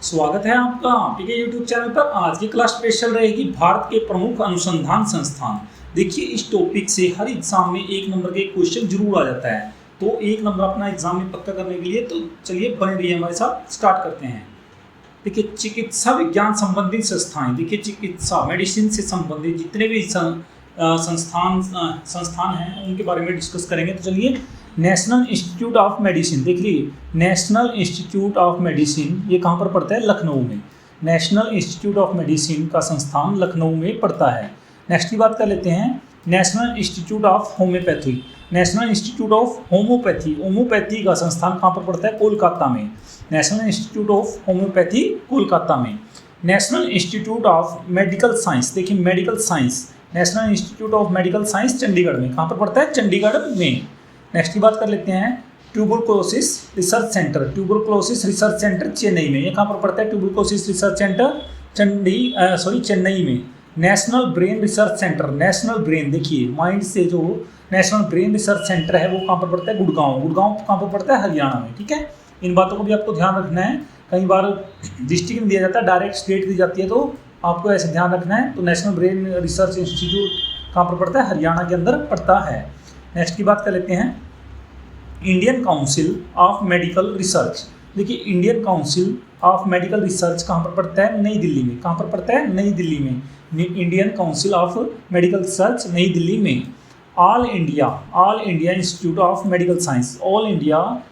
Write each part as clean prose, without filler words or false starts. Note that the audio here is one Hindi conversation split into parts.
स्वागत है आपका आपके यूट्यूब चैनल पर। आज की क्लास स्पेशल रहेगी भारत के प्रमुख अनुसंधान संस्थान। देखिए, इस टॉपिक से हर एग्जाम में 1 नंबर के क्वेश्चन जरूर आ जाता है, तो 1 नंबर अपना एग्जाम में पक्का करने के लिए तो चलिए बने रहिए हमारे साथ। स्टार्ट करते हैं। देखिए, चिकित्सा विज्ञान संबंधित संस्थाएं। देखिए, चिकित्सा मेडिसिन से संबंधित जितने भी संस्थान हैं उनके बारे में डिस्कस करेंगे। तो चलिए, नेशनल इंस्टीट्यूट ऑफ मेडिसिन देख लीजिए। नेशनल इंस्टीट्यूट ऑफ मेडिसिन ये कहाँ पर पड़ता है? लखनऊ में। नेशनल इंस्टीट्यूट ऑफ मेडिसिन का संस्थान लखनऊ में पड़ता है। नेक्स्ट की बात कर लेते हैं, National Institute of Homeopathy. National Institute of Homeopathy, homeopathy का संस्थान कहाँ पर पड़ता है? कोलकाता में। National Institute of Homeopathy Kolkata में। National Institute of Medical Science, देखिए medical science, National Institute of Medical Science Chandigarh में। कहाँ पर पड़ता है? चंडीगढ़ में। नेक्स्ट की बात कर लेते हैं, tuberculosis research centre. Tuberculosis research centre Chennai में। ये कहाँ पर पड़ता है? ट्यूबरकुलोसिस रिसर्च सेंटर चेन्नई में। National brain research centre, national brain देखिए माइंड से जो नेशनल ब्रेन रिसर्च सेंटर है वो कहाँ पर पड़ता है? गुड़गांव। गुड़गांव कहाँ पर पड़ता है? हरियाणा में। ठीक है, इन बातों को भी आपको ध्यान रखना है। कई बार डिस्ट्रिक्ट में दिया जाता है, डायरेक्ट स्टेट दी जाती है, तो आपको ऐसे ध्यान रखना है। तो नेशनल ब्रेन रिसर्च इंस्टीट्यूट कहाँ पर पड़ता है? हरियाणा के अंदर पड़ता है। नेक्स्ट की बात कर लेते हैं, Indian Council of Medical Research. देखिए, Indian Council of Medical Research कहाँ पर पड़ता है? नई दिल्ली में। कहाँ पर पड़ता है? नई दिल्ली में। Indian Council of Medical Research नई दिल्ली में। All India Institute of Medical Science, All India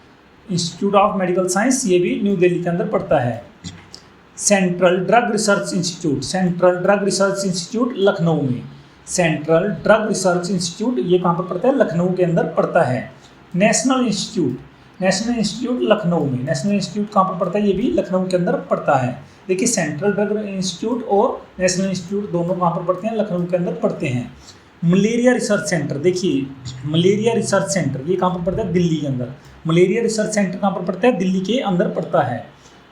Institute of Medical Science ये भी न्यू दिल्ली के अंदर पड़ता है। Central Drug Research Institute, Central Drug Research Institute Lucknow में। सेंट्रल ड्रग रिसर्च इंस्टीट्यूट ये कहाँ पर पड़ता है? लखनऊ के अंदर पड़ता है। नेशनल इंस्टीट्यूट लखनऊ में। नेशनल इंस्टीट्यूट कहाँ पर पड़ता है? ये भी लखनऊ के अंदर पड़ता है। देखिए, सेंट्रल ड्रग इंस्टीट्यूट और नेशनल इंस्टीट्यूट दोनों कहाँ पर पड़ते हैं? लखनऊ के अंदर पड़ते हैं। मलेरिया रिसर्च सेंटर, देखिए मलेरिया रिसर्च सेंटर ये कहाँ पर पड़ता है? दिल्ली के अंदर। मलेरिया रिसर्च सेंटर कहाँ पर पड़ता है? दिल्ली के अंदर पड़ता है।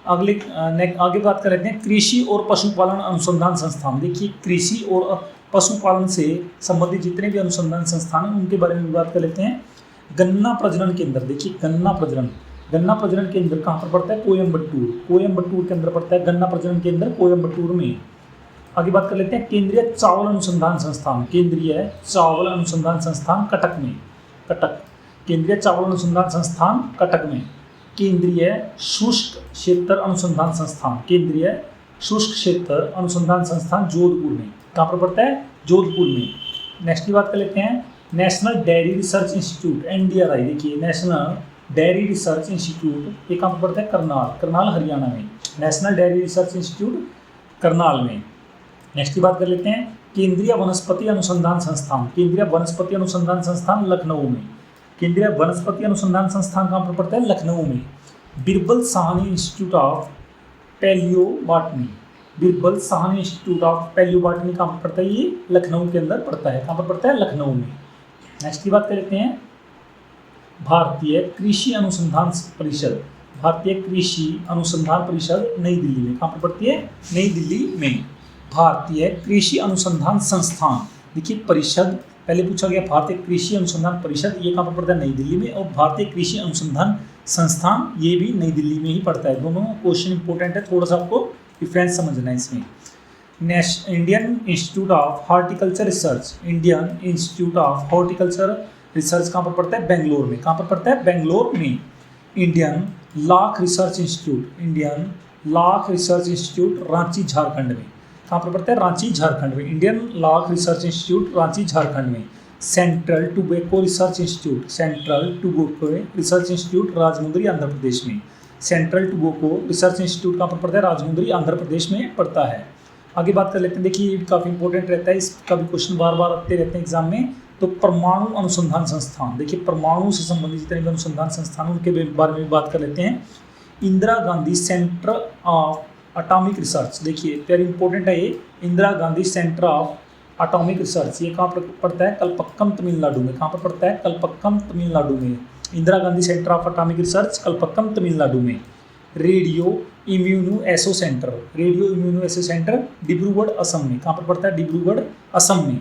आगे बात कर लेते हैं, कृषि और पशुपालन अनुसंधान संस्थान। देखिए, कृषि और पशुपालन से संबंधित जितने भी अनुसंधान संस्थान हैं उनके बारे में बात कर लेते हैं। गन्ना प्रजनन केंद्र, देखिए गन्ना प्रजनन केंद्र कहाँ पर पड़ता है? कोयम्बटूर के अंदर पड़ता है गन्ना प्रजनन केंद्र, कोयम्बटूर में। आगे बात कर लेते हैं, केंद्रीय चावल अनुसंधान संस्थान, केंद्रीय चावल अनुसंधान संस्थान कटक में। केंद्रीय चावल अनुसंधान संस्थान कटक में। केंद्रीय शुष्क क्षेत्र अनुसंधान संस्थान, केंद्रीय शुष्क क्षेत्र अनुसंधान संस्थान जोधपुर में। कहाँ पर पड़ता है? जोधपुर में। नेक्स्ट की बात कर लेते हैं, national dairy research institute NDRI। देखिए, नेशनल डेयरी रिसर्च इंस्टीट्यूट ये कहाँ पर पड़ता है? करनाल हरियाणा में। National dairy research institute Karnal में। नेक्स्ट की बात कर लेते हैं, केंद्रीय वनस्पति अनुसंधान संस्थान, केंद्रीय वनस्पति अनुसंधान संस्थान लखनऊ में। केंद्रीय वनस्पति अनुसंधान संस्थान कहाँ पर पड़ता है? लखनऊ में। Birbal Sahni institute of palaeobotany, Birbal Sahni institute of palaeobotany कहाँ पर पड़ता है? ये लखनऊ के अंदर पड़ता है। कहाँ पर पड़ता है? लखनऊ में। नेक्स्ट की बात कर लेते हैं, भारतीय कृषि अनुसंधान परिषद, भारतीय कृषि अनुसंधान परिषद नई दिल्ली में। कहाँ पर पड़ती है? नई दिल्ली में। भारतीय कृषि अनुसंधान संस्थान, देखिए परिषद पहले पूछा गया, भारतीय कृषि अनुसंधान परिषद ये कहाँ पर पड़ता है? नई दिल्ली में। और भारतीय कृषि अनुसंधान संस्थान ये भी नई दिल्ली में ही पड़ता है। दोनों क्वेश्चन इंपॉर्टेंट है, थोड़ा सा आपको डिफरेंस समझना है इसमें। Indian Institute of horticulture research, Indian Institute of horticulture research कहाँ पर पड़ता है? बेंगलोर में। कहाँ पर पड़ता है? बेंगलोर में। Indian Lac Research Institute, Indian Lac Research Institute Ranchi Jharkhand में। कहाँ पर पड़ता है? रांची झारखंड में। Indian Lac Research Institute Ranchi Jharkhand में। Central Tobacco Research Institute, Central Tobacco Research Institute Rajahmundry Andhra Pradesh में। सेंट्रल टोबैको रिसर्च इंस्टीट्यूट कहाँ पर पड़ता है? राजमुंदरी आंध्र प्रदेश में पड़ता है। आगे बात कर लेते हैं, देखिए ये काफ़ी इंपॉर्टेंट रहता है, इसका भी क्वेश्चन बार बार आते रहते हैं एग्जाम में। तो परमाणु अनुसंधान संस्थान, देखिए परमाणु से संबंधित जितने भी अनुसंधान संस्थान उनके बारे में बात कर लेते हैं। Indira Gandhi centre of atomic research, देखिए वेरी इंपॉर्टेंट है ये, Indira Gandhi centre of atomic research ये कहाँ पर पड़ता है? कलपक्कम तमिलनाडु में। कहाँ पर पड़ता है? कलपक्कम तमिलनाडु में। Indira Gandhi centre of atomic research Kalpakkam Tamil Nadu में। रेडियो इम्यूनो एसो सेंटर, रेडियो इम्यूनो एसो सेंटर डिब्रूगढ़ असम में। कहाँ पर पड़ता है? डिब्रूगढ़ असम में।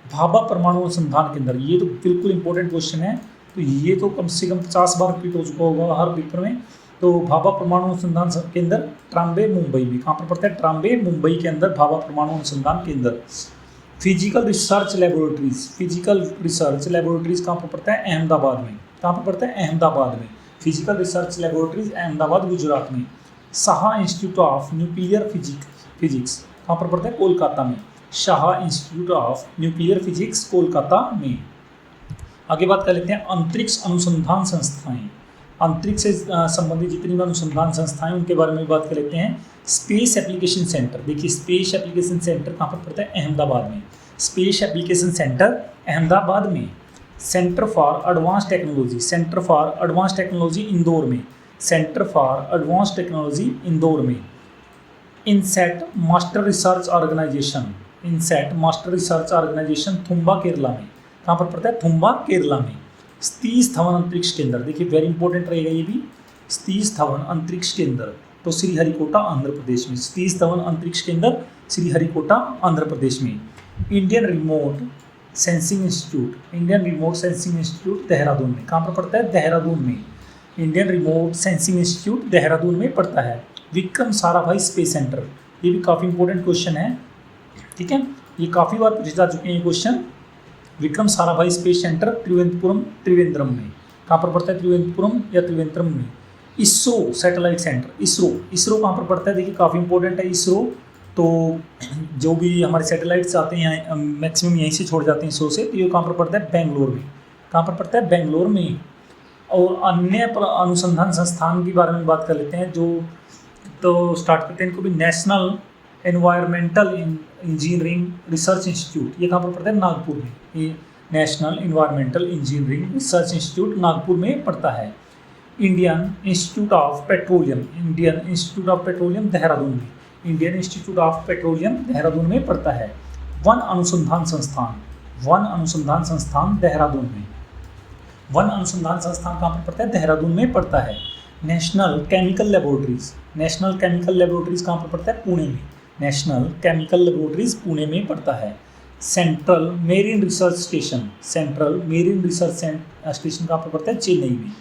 भाभा परमाणु अनुसंधान केंद्र, ये तो बिल्कुल इंपॉर्टेंट क्वेश्चन है, तो ये तो कम से कम 50 बार रिपीट हो चुका होगा हर पेपर में। तो भाभा परमाणु अनुसंधान केंद्र ट्राम्बे मुंबई में, कहाँ पर पड़ता है? ट्राम्बे मुंबई के अंदर भाभा परमाणु अनुसंधान केंद्र। Physical Research laboratories, physical Research laboratories कहाँ पर पड़ता है? अहमदाबाद में। कहाँ पर पड़ता है? अहमदाबाद में। Physical Research Laboratories Ahmedabad Gujarat में। Saha Institute of Nuclear Physics कहाँ पर पड़ता है? कोलकाता में। Saha Institute of Nuclear Physics Kolkata में। आगे बात कर लेते हैं अंतरिक्ष अनुसंधान संस्थाएं। अंतरिक्ष से संबंधित जितनी भी अनुसंधान संस्थाएं उनके बारे में बात कर लेते हैं। स्पेस एप्लीकेशन सेंटर, देखिए स्पेस एप्लीकेशन सेंटर कहाँ पर पड़ता है? अहमदाबाद में। स्पेस एप्लीकेशन सेंटर अहमदाबाद में। Centre for Advance Technology, Centre for Advance Technology Indore में। Centre for Advance Technology Indore में। INSAT Master Research Organisation, INSAT Master Research Organisation Thumba Kerala में। कहाँ पर पड़ता है? थुम्बा केरला में। सतीश धवन अंतरिक्ष केंद्र, देखिए वेरी इंपॉर्टेंट रहेगा ये भी। सतीश धवन अंतरिक्ष केंद्र तो श्रीहरिकोटा आंध्र प्रदेश में। सतीश धवन अंतरिक्ष केंद्र श्रीहरिकोटा आंध्र प्रदेश में। Indian remote sensing institute, Indian remote sensing institute Dehradun में। कहाँ पर पड़ता है? देहरादून में। Indian remote sensing institute Dehradun में पड़ता है। विक्रम साराभाई स्पेस सेंटर, ये भी काफ़ी इंपॉर्टेंट क्वेश्चन है, ठीक है, ये काफ़ी बार पूछे जा चुके हैं ये question. Vikram Sarabhai space centre Trivandrum में। कहाँ पर पड़ता है? त्रिवेंद्रपुरम या त्रिवेंद्रम में। इसरो सैटेलाइट सेंटर, इसरो कहाँ पर पड़ता है? देखिए काफ़ी इंपॉर्टेंट है इसरो। तो जो भी हमारे सैटेलाइट्स आते हैं मैक्सिमम यहीं से छोड़ जाते हैं इसरो से, तो ये कहाँ पर पड़ता है? बेंगलोर में। कहाँ पर पड़ता है? बेंगलोर में। और अन्य अनुसंधान संस्थान के बारे में बात कर लेते हैं जो, तो स्टार्ट करते हैं इनको भी। National Environmental Engineering Research Institute, ये कहाँ पर पड़ता है? नागपुर में। ये National Environmental Engineering Research Institute Nagpur में पड़ता है। Indian Institute of Petroleum, Indian Institute of Petroleum Dehradun में। Indian Institute of Petroleum Dehradun में पड़ता है। वन अनुसंधान संस्थान, वन अनुसंधान संस्थान देहरादून में। वन अनुसंधान संस्थान कहाँ पर पड़ता है? देहरादून में पड़ता है। National chemical laboratories, national chemical laboratories कहाँ पर पड़ता है? पुणे में। नेशनल केमिकल लेबोरेटरीज पुणे में पड़ता है। Central Marine Research Station, Central Marine Research Station कहाँ पर पड़ता है? चेन्नई में।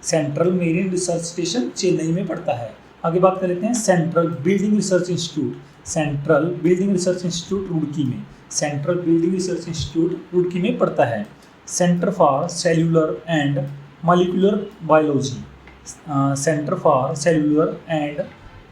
Central Marine Research Station Chennai में पड़ता है। आगे बात कर लेते हैं Central Building Research Institute, Central Building Research Institute Roorkee में। Central Building Research Institute Roorkee में पड़ता है। Centre for Cellular and Molecular Biology, Centre for Cellular and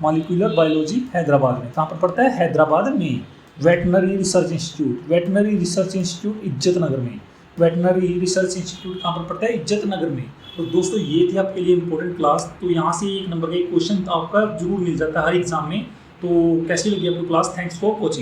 Molecular Biology Hyderabad में। कहाँ पर पड़ता है? हैदराबाद में। Veterinary research institute, veterinary research institute इज्जत नगर में। वेटनरी रिसर्च इंस्टीट्यूट कहाँ पर पड़ता है? इज्जत नगर में। तो दोस्तों ये थी आपके लिए इंपॉर्टेंट क्लास। तो यहाँ से एक नंबर का एक क्वेश्चन आपका जरूर मिल जाता है हर एग्जाम में। तो कैसी लगी आपको क्लास? Thanks for watching.